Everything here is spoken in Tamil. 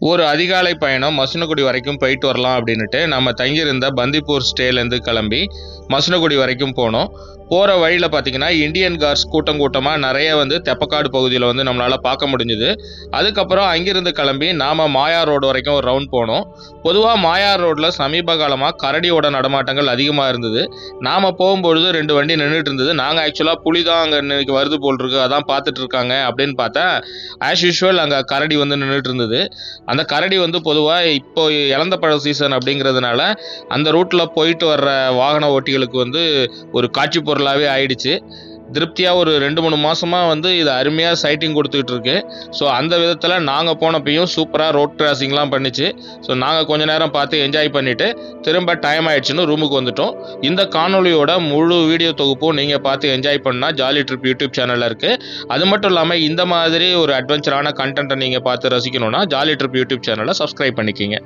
ஒரு அதிகாலை பயணம் மசனகுடி வரைக்கும் போயிட்டு வரலாம் அப்படின்னுட்டு நம்ம தங்கியிருந்த பந்திப்பூர் ஸ்டேலேருந்து கிளம்பி மசனகுடி வரைக்கும் போனோம். போகிற வழியில் பார்த்தீங்கன்னா இந்தியன் கார்ஸ் கூட்டமாக நிறைய தெப்பக்காடு பகுதியில் நம்மளால் பார்க்க முடிஞ்சுது. அதுக்கப்புறம் அங்கிருந்து கிளம்பி நாம் மாயார் ரோடு வரைக்கும் ஒரு ரவுண்ட் போனோம். பொதுவாக மாயார் ரோட்டில் சமீப காலமாக கரடியோட நடமாட்டங்கள் அதிகமாக இருந்தது. நாம் போகும்பொழுது 2 வண்டி நின்றுட்டு இருந்தது. நாங்கள் ஆக்சுவலாக புலி தான் அங்கே இன்னைக்கு வருது போல் இருக்கு, அதான் பார்த்துட்டு இருக்காங்க அப்படின்னு பார்த்தா ஆஸ் யூஷுவல் அங்கே கரடி நின்றுட்டு இருந்தது. அந்த கரடி பொதுவாக இப்போ இளந்த பழ சீசன் அப்படிங்கிறதுனால அந்த ரூட்டில் போயிட்டு வர்ற வாகன ஓட்டிகளுக்கு ஒரு காட்சி பொருளாகவே ஆயிடுச்சு. திருப்தியாக ஒரு 2-3 மாதமாக இது அருமையாக சைட்டிங் கொடுத்துக்கிட்டு இருக்கு. ஸோ அந்த விதத்தில் நாங்கள் போனப்பையும் சூப்பராக ரோட் கிராசிங்லாம் பண்ணிச்சு. ஸோ நாங்கள் கொஞ்ச நேரம் பார்த்து என்ஜாய் பண்ணிவிட்டு திரும்ப டைம் ஆயிடுச்சுன்னு ரூமுக்கு வந்துட்டோம். இந்த காணொலியோட முழு வீடியோ தொகுப்பும் நீங்கள் பார்த்து என்ஜாய் பண்ணால் ஜாலி ட்ரிப் யூடியூப் சேனலில் இருக்குது. அது மட்டும் இல்லாமல் இந்த மாதிரி ஒரு அட்வென்ச்சரான கண்டென்ட்டை நீங்கள் பார்த்து ரசிக்கணும்னா ஜாலி ட்ரிப் யூடியூப் சேனலை சப்ஸ்கிரைப் பண்ணிக்கிங்க.